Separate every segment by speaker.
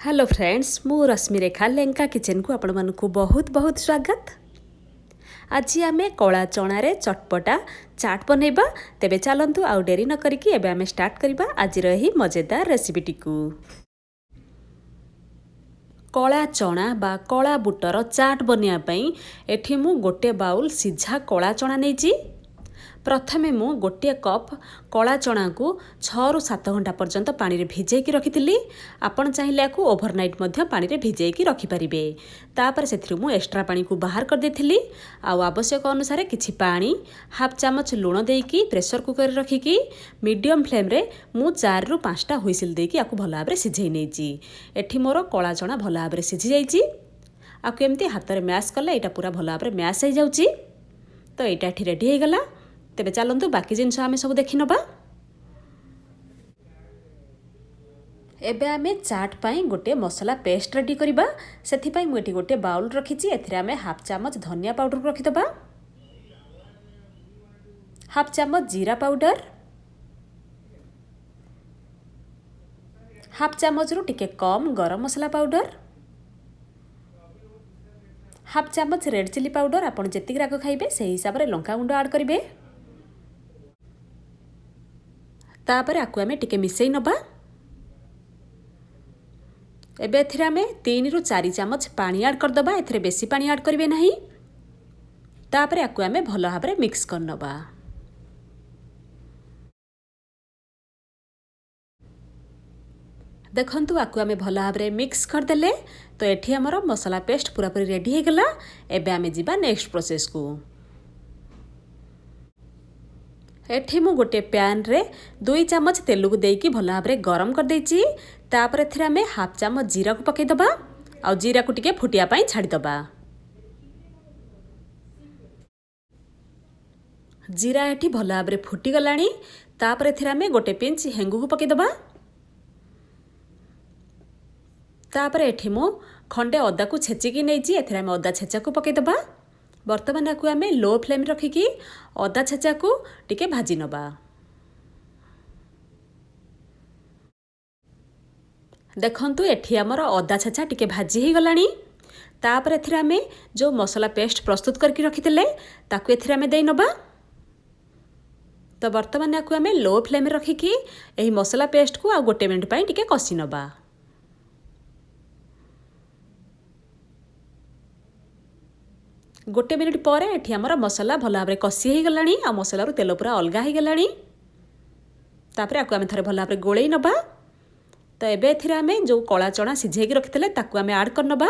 Speaker 1: Hello friends मु रश्मि रेखा Lenka kitchen को आपण मानकु बहुत बहुत स्वागत। आज आमे कला चणारे चटपटा चाट बनैबा। तेबे चलंतु आउ डेरी न करिकी एबे आमे स्टार्ट करिबा आज रही मजेदार रेसिपीटी को। कला चना बा कला बुटर चाट बनिया पई एठी मु गोटे बाउल सिझा कला चना नेजी। प्रथमे मु गोटे कप कला चना को 6 रु 7 घंटा पर्यंत पानी रे भिजेकी रखिथिली। आपण चाहिले को ओवरनाइट मध्य पानी रे भिजेकी रखि परिबे। तापर सेथि मु एक्स्ट्रा पानी को बाहर कर देथिली। आ आवश्यक अनुसार किछि पानी हाफ चामच लूण देकी प्रेशर कुकर रखिकी मीडियम फ्लेम रे मु 4 रु 5टा हुइसिल देकी आकु भला भाबरे सिझेई नेजी। एठी मोर कला चना भला भाबरे सिझी जाईची। आ केमती हाथ रे मैश कले एटा पूरा भला भाबरे मैश हो जाउची। तो एटा एठी रेडी हो गला। तेबे चलंतु बाकी जिनस आमे सब देखि नबा। एबे आमे चाट पाई गोटे मसाला पेस्ट रेडी करिबा। सेथि पाई मु एठी गोटे बाउल रखिची। एथिरे आमे हाफ चामच धनिया पाउडर रखि दबा, हाफ चामच जीरा पाउडर, हाफ चामच रु टिके कम गरम मसाला पाउडर, हाफ चामच रेड चिली पाउडर। आपण जेतिक राग खाइबे सेही हिसाब रे लंका गुंड ऐड करिवे। तापर आकु आमे टिके मिसेई नबा। एबे एथिरे आमे 3 रु 4 चामच पानी ऐड कर दबा। एथिरे बेसी पानी ऐड करिवे नाही। तापर आकु आमे भलो भाबरे मिक्स कर नबा। देखंतु आकु आमे भलो भाबरे मिक्स कर देले। तो एठी हमर मसाला पेस्ट पूरा पूरी रेडी हे गला। एबे आमे जिबा नेक्स्ट प्रोसेस को। एठी मु गोटे पैन रे 2 चामच तेल को देकी भला भाबरे गरम कर देची। तापर एथिरे आमे हाफ चामच जीरा को पके दबा। आ जीरा को टिके फुटिया पाई छाडी दबा। जीरा एठी भला भाबरे फुटी गलानी। तापर एथिरे आमे गोटे पिंच हेंगु को पके दबा। तापर एठी मु खंडे अदा को छेचिकी नेची। एथिरे आमे अदा छेचा को पके दबा। वर्तमान आकु आमे लो फ्लेम रखिकी अदा छेचा को टिके भाजी नबा। देखंतु एठी हमर अदा छेचा टिके भाजी ही गलानी। तापर एथिरे आमे जो मसाला पेस्ट प्रस्तुत करके रखिथिले ताकु एथिरे आमे देई नबा। तो वर्तमान आकु आमे लो फ्लेम रखिकी एही मसाला पेस्ट को आ गोटे मिनिट पई टिके कसी नबा। गोटे मिनिट पर एठी हमर मसाला भला भाबरे कसी हे गलानी। आ मसाला रु तेल पूरा अलगा हे गलानी। तापर आकु आमे थरे भला भाबरे गोळेई नबा। तो एबे एथिरे आमे जो कला चना सिझेकी रखिथिले ताकु आमे ऐड कर नबा।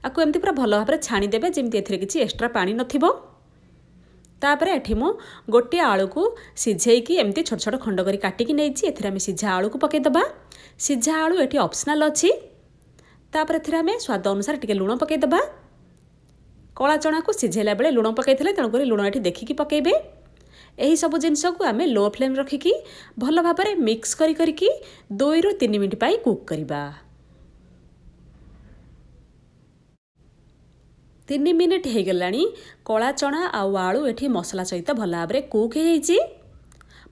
Speaker 1: आकु एमती पूरा भला भाबरे छाणी देबे जेमती एथिरे किछि एक्स्ट्रा पानी नथिबो। तापर एठी मु गोटे आलू को सिझेकी एमती छोट छोट खंड करी काटिकी नेछि। एथिरे आमे सिझा आलू को पके दबा। सिझा आलू एठी ऑप्शनल अछि। तापर एथिरे आमे स्वाद अनुसार टिके लूण पके दबा। कला चना को सिझेला बेले लूण पकैथिले तेणु करी लूण एठी देखिकी पकेबे। एही सब जिनस को आमे लो फ्लेम रखिकी भलो भाबरे मिक्स करी करिकी 2 रु 3 मिनिट पाई कुक करिबा। 3 मिनिट हे गलानी। कला चना आउ आलू एठी मसाला सहित भलो भाबरे कुक हे जाईची।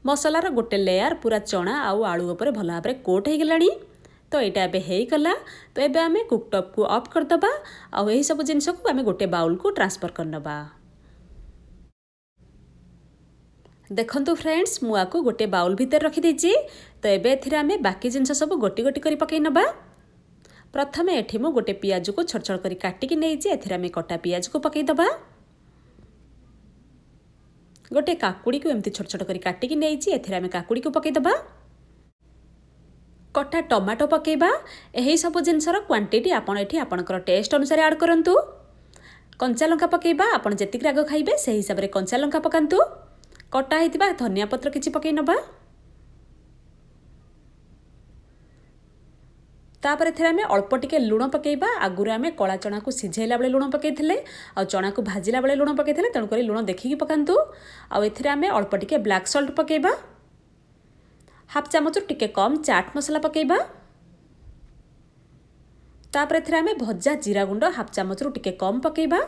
Speaker 1: मसालार गोटे लेयर पूरा चना आउ आलू ऊपर भलो भाबरे कोट हे गलानी। तो एटा एबे हेई गला। तो एबे आमे कुकटॉप को ऑफ कर दबा। आ एही सब जिनस को आमे गोटे बाउल को ट्रांसफर कर नबा। देखंतु फ्रेंड्स मु आकु गोटे बाउल भीतर रखि देछि। तो एबे एथिरे आमे बाकी जिनस सब गोटी गोटी करी पकै नबा। प्रथमे एठी मु गोटे पियाज को छोट छोट करी काटिकी नेछि। एथिरे आमे कटा पियाज को पकै दबा। गोटे काकुड़ी को एमती छोट छोट करी काटिकी नेछि। एथिरे आमे काकुड़ी को पकै दबा। कटा टमाटो पकेबा। एही सब जिनसर क्वांटिटी आपण एठी आपणकर टेस्ट अनुसार ऐड करंतु। कंचा लंका पकेबा। आपण जेतिक राग खाइबे सेही हिसाब रे कंचा लंका पकांतु। कटा हेतिबा धनिया पत्र किछि पकै नबा। तापर एथिरे आमे अल्प टिके लूण पकेबा। आगुरे आमे कला चना को सिझेला बेले लूण पकेइथिले आ चना को भाजिला बेले लूण पकेइथिले तेणु करी लूण देखिकी पकांतु। आ एथिरे आमे अल्प टिके ब्लैक सॉल्ट पकेबा। हाफ चामच टिके कम चाट मसाला पकेबा। तापर एथिरे आमे भजा जीरा गुंड हाफ चामच टिके कम पकेबा।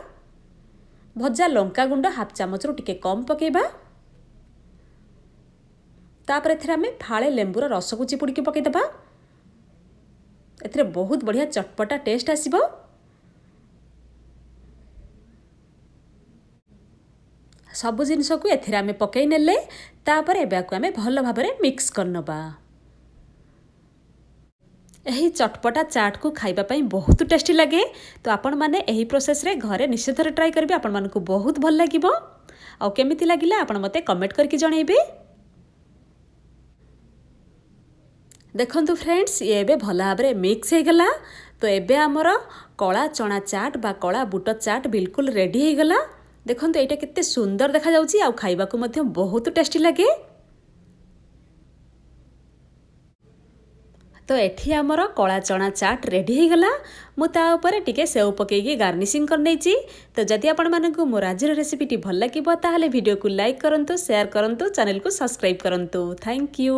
Speaker 1: भजा लंका गुंड हाफ चामच टिके कम पकेबा। तापर एथिरे आमे फाळे लेंबुर रस को चिपुड़ी के पके दबा। एथिरे बहुत बढ़िया चटपटा टेस्ट आसीबो। सबु जिनस को एथिरे आमे पकई नेले तापर एबाकू आमे भल भाबरे मिक्स करनबा। यही चटपटा चाट को खाइबा पई बहुत टेस्टी लगे। तो आपण माने यही प्रोसेस रे घरे निश्चित थरे ट्राई करबे, आपण मानकू बहुत भल लागिबो। आ केमिति लागिला आपण मते कमेंट करके जणैबे। देखंतु फ्रेंड्स ये एबे भल भाबरे मिक्स हे गला। तो एबे हमर कला चना चाट बा कला बुट चाट बिल्कुल रेडी हे गला। देखंतु एटा केते सुंदर देखा जाउची आ खाइबा को मते बहुत टेस्टी लगे। तो एठी आमर कला चना चाट रेडी हो गला। मुता ऊपर टिके सेव पकेगी गार्निशिंग कर नेची। तो जदि आपण मानकू मोर आजिर रेसिपीटी भल लागिबो ताहाले वीडियो को लाइक करंतु, शेयर करंतु, चैनल को सब्सक्राइब करंतु। Thank you.